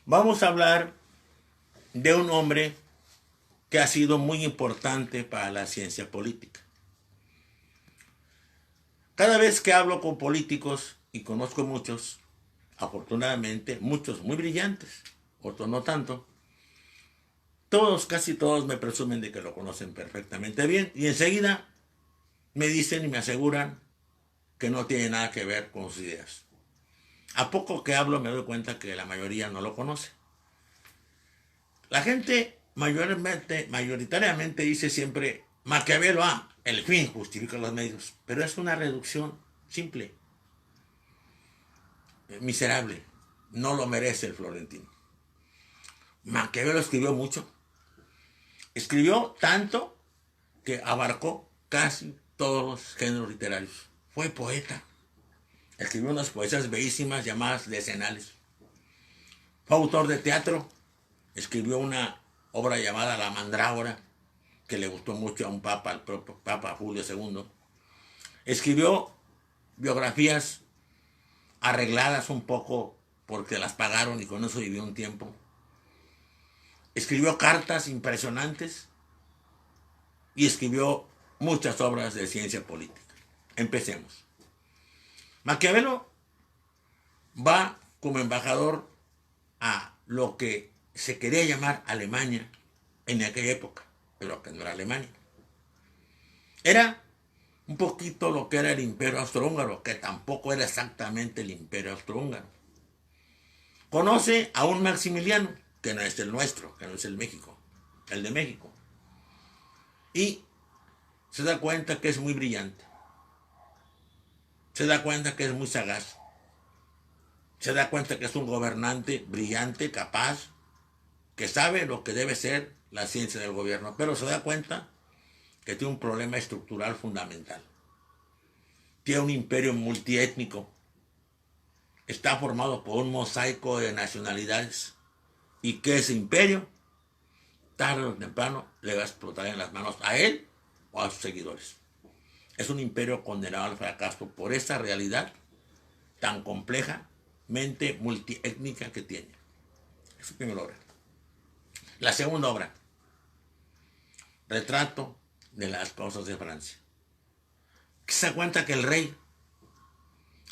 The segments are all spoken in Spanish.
Vamos a hablar de un hombre que ha sido muy importante para la ciencia política. Cada vez que hablo con políticos, y conozco muchos, afortunadamente, muchos muy brillantes, otros no tanto, todos, casi todos me presumen de que lo conocen perfectamente bien y enseguida me dicen y me aseguran que no tiene nada que ver con sus ideas. A poco que hablo me doy cuenta que la mayoría no lo conoce. La gente mayoritariamente dice siempre Maquiavelo, el fin justifica los medios, pero es una reducción simple, miserable, no lo merece el florentino. Maquiavelo escribió mucho, escribió tanto que abarcó casi todos los géneros literarios. Fue poeta, escribió unas poesías bellísimas llamadas decenales. Fue autor de teatro, escribió una obra llamada La Mandrágora, que le gustó mucho a un papa, al propio Papa Julio II. Escribió biografías arregladas un poco porque las pagaron y con eso vivió un tiempo. Escribió cartas impresionantes y escribió muchas obras de ciencia política. Empecemos. Maquiavelo va como embajador a lo que se quería llamar Alemania en aquella época, pero que no era Alemania. Era un poquito lo que era el Imperio Austrohúngaro, que tampoco era exactamente el Imperio Austrohúngaro. Conoce a un Maximiliano, que no es el nuestro, que no es el México, el de México. Y se da cuenta que es muy brillante. Se da cuenta que es muy sagaz. Se da cuenta que es un gobernante brillante, capaz, que sabe lo que debe ser la ciencia del gobierno, pero se da cuenta que tiene un problema estructural fundamental. Tiene un imperio multiétnico. Está formado por un mosaico de nacionalidades. Y que ese imperio, tarde o temprano, le va a explotar en las manos a él o a sus seguidores. Es un imperio condenado al fracaso por esa realidad tan complejamente multiétnica que tiene. Es su primera obra. La segunda obra, Retrato de las cosas de Francia. Se da cuenta que el rey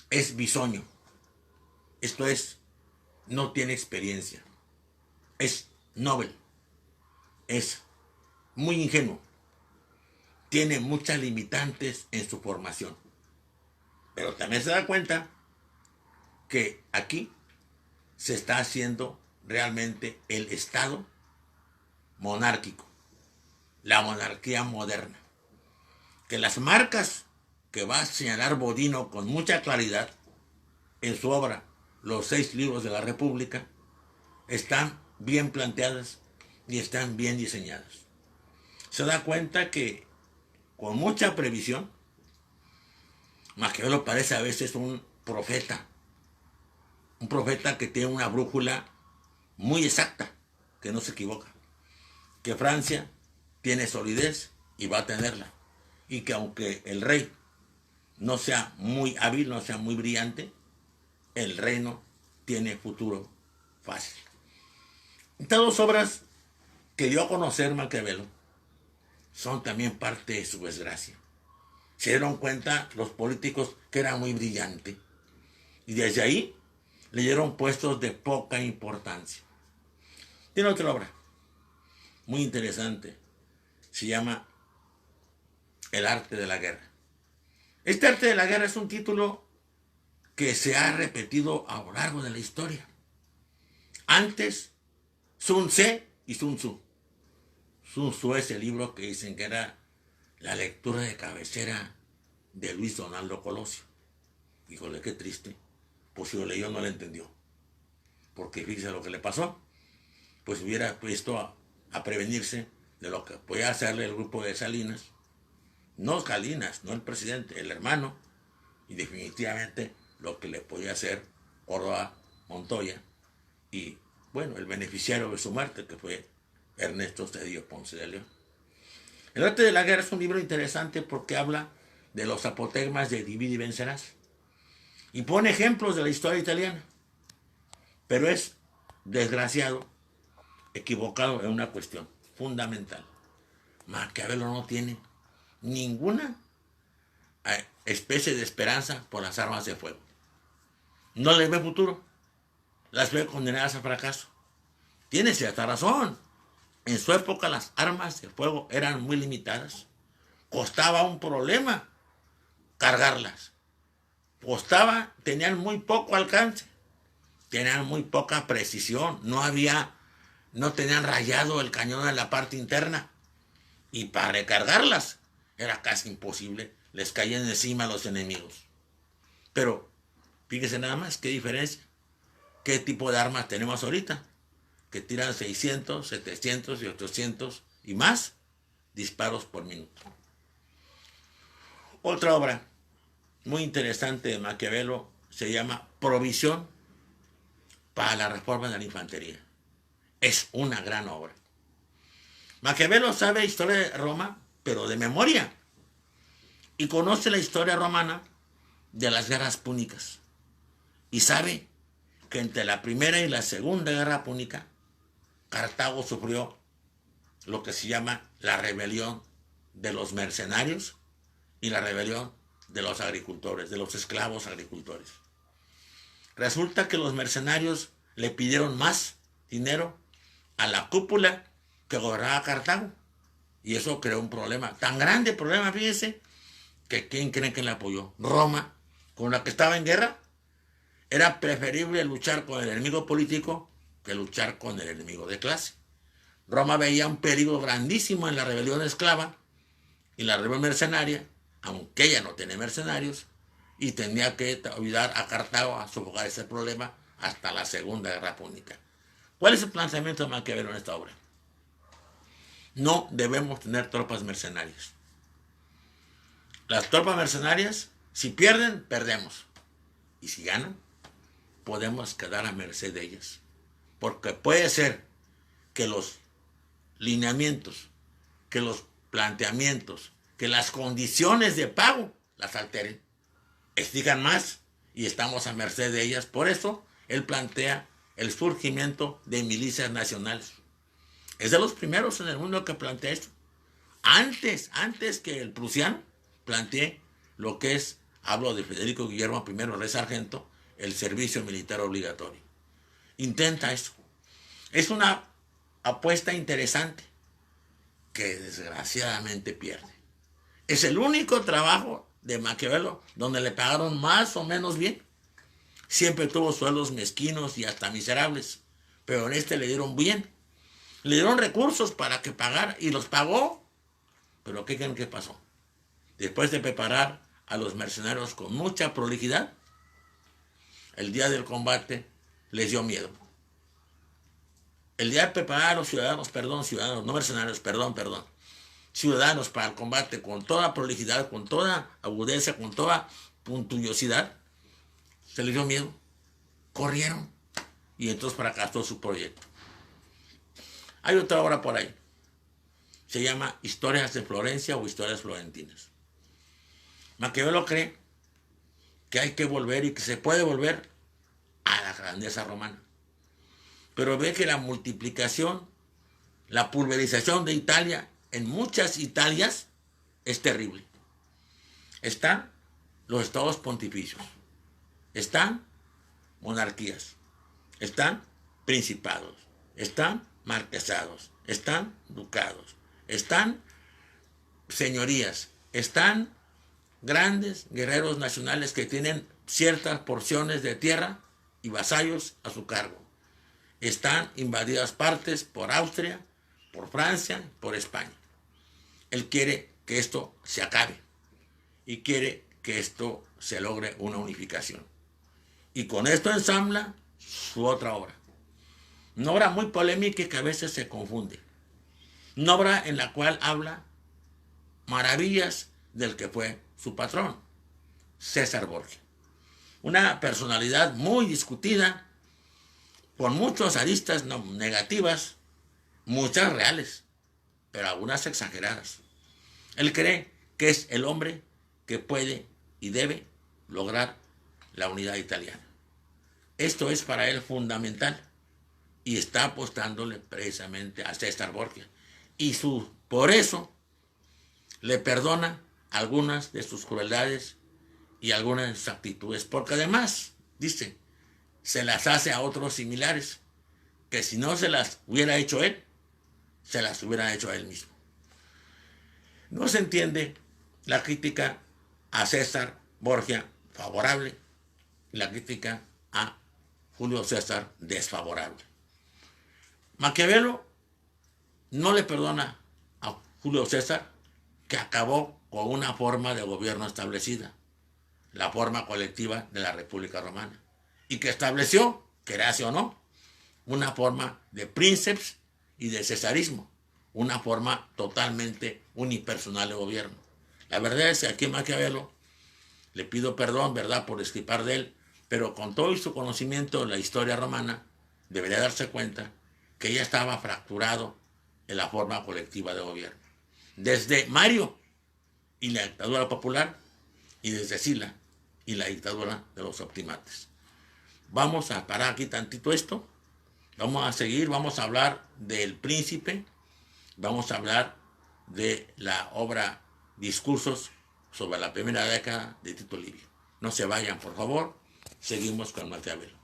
es bisoño. Esto es, no tiene experiencia. Es noble. Es muy ingenuo. Tiene muchas limitantes en su formación. Pero también se da cuenta que aquí se está haciendo realmente el Estado monárquico, la monarquía moderna. Que las marcas que va a señalar Bodino con mucha claridad en su obra Los 6 libros de la República están bien planteadas y están bien diseñadas. Se da cuenta que con mucha previsión Maquiavelo parece a veces un profeta que tiene una brújula muy exacta, que no se equivoca, que Francia tiene solidez y va a tenerla, y que aunque el rey no sea muy hábil, no sea muy brillante, el reino tiene futuro fácil. Estas dos obras que dio a conocer Maquiavelo son también parte de su desgracia. Se dieron cuenta los políticos que era muy brillante y desde ahí le dieron puestos de poca importancia. Tiene otra obra muy interesante, se llama El arte de la guerra. Este arte de la guerra es un título que se ha repetido a lo largo de la historia. Antes, Sun Tzu y Sun Tzu. Sun Tzu es el libro que dicen que era la lectura de cabecera de Luis Donaldo Colosio. Híjole, qué triste. Pues si lo leyó no lo entendió. Porque fíjese lo que le pasó. Pues hubiera puesto a prevenirse de lo que podía hacerle el grupo de Salinas. No Salinas, no el presidente, el hermano. Y definitivamente lo que le podía hacer Córdoba Montoya. Y bueno, el beneficiario de su muerte, que fue Ernesto Cedillo Ponce de León. El arte de la guerra es un libro interesante porque habla de los apotegmas de divide y vencerás. Y pone ejemplos de la historia italiana. Pero es desgraciado, equivocado en una cuestión fundamental. Maquiavelo no tiene ninguna especie de esperanza por las armas de fuego. No les ve futuro. Las ve condenadas al fracaso. Tiene cierta razón. En su época las armas de fuego eran muy limitadas. Costaba un problema cargarlas. Tenían muy poco alcance. Tenían muy poca precisión. No tenían rayado el cañón en la parte interna. Y para recargarlas era casi imposible. Les caían encima a los enemigos. Pero fíjese nada más qué diferencia. ¿Qué tipo de armas tenemos ahorita? Que tiran 600, 700 y 800 y más disparos por minuto. Otra obra muy interesante de Maquiavelo se llama Provisión para la reforma de la infantería. Es una gran obra. Maquiavelo sabe historia de Roma, pero de memoria. Y conoce la historia romana de las guerras púnicas. Y sabe que entre la primera y la segunda guerra púnica, Cartago sufrió lo que se llama la rebelión de los mercenarios y la rebelión de los agricultores, de los esclavos agricultores. Resulta que los mercenarios le pidieron más dinero a la cúpula que gobernaba Cartago. Y eso creó un problema, tan grande problema, fíjense, que ¿quién creen que le apoyó? Roma, con la que estaba en guerra. Era preferible luchar con el enemigo político que luchar con el enemigo de clase. Roma veía un peligro grandísimo en la rebelión esclava y la rebelión mercenaria, aunque ella no tenía mercenarios, y tenía que ayudar a Cartago a sofocar ese problema hasta la Segunda Guerra Púnica. ¿Cuál es el planteamiento de Maquiavelo en esta obra? No debemos tener tropas mercenarias. Las tropas mercenarias, si pierden, perdemos. Y si ganan, podemos quedar a merced de ellas. Porque puede ser que los lineamientos, que los planteamientos, que las condiciones de pago las alteren, exijan más y estamos a merced de ellas. Por eso él plantea el surgimiento de milicias nacionales. Es de los primeros en el mundo que plantea esto. Antes que el prusiano planteé lo que es, hablo de Federico Guillermo I, rey sargento, el servicio militar obligatorio. Intenta eso. Es una apuesta interesante que desgraciadamente pierde. Es el único trabajo de Maquiavelo donde le pagaron más o menos bien. Siempre tuvo sueldos mezquinos y hasta miserables, pero en este le dieron bien. Le dieron recursos para que pagara y los pagó. Pero ¿qué creen que pasó? Después de preparar a los mercenarios con mucha prolijidad, el día del combate les dio miedo. El día de preparar a los ciudadanos, no mercenarios, ciudadanos para el combate con toda prolijidad, con toda agudeza, con toda puntillosidad, se les dio miedo, corrieron y entonces fracasó su proyecto. Hay otra obra por ahí, se llama Historias de Florencia o Historias Florentinas. Maquiavelo cree que hay que volver y que se puede volver a la grandeza romana. Pero ve que la multiplicación, la pulverización de Italia en muchas Italias es terrible. Están los estados pontificios, están monarquías, están principados, están marquesados, están ducados, están señorías, están grandes guerreros nacionales que tienen ciertas porciones de tierra y vasallos a su cargo. Están invadidas partes por Austria, por Francia, por España. Él quiere que esto se acabe y quiere que esto se logre una unificación. Y con esto ensambla su otra obra. Una obra muy polémica y que a veces se confunde. Una obra en la cual habla maravillas del que fue su patrón, César Borgia. Una personalidad muy discutida, con muchas aristas negativas, muchas reales, pero algunas exageradas. Él cree que es el hombre que puede y debe lograr la unidad italiana. Esto es para él fundamental, y está apostándole precisamente a César Borgia. Y por eso le perdona algunas de sus crueldades y algunas de sus actitudes, porque además, dice, se las hace a otros similares, que si no se las hubiera hecho él, se las hubiera hecho a él mismo. No se entiende la crítica a César Borgia favorable y la crítica a Julio César desfavorable. Maquiavelo no le perdona a Julio César que acabó con una forma de gobierno establecida, la forma colectiva de la República Romana, y que estableció, querase o no, una forma de princeps y de cesarismo, una forma totalmente unipersonal de gobierno. La verdad es que aquí Maquiavelo, le pido perdón, ¿verdad?, por escribir de él, pero con todo su conocimiento de la historia romana, debería darse cuenta que ya estaba fracturado en la forma colectiva de gobierno. Desde Mario y la dictadura popular, y desde Sila y la dictadura de los optimates. Vamos a parar aquí tantito esto, vamos a seguir, vamos a hablar del Príncipe, vamos a hablar de la obra Discursos sobre la primera década de Tito Livio. No se vayan, por favor, seguimos con Maquiavelo.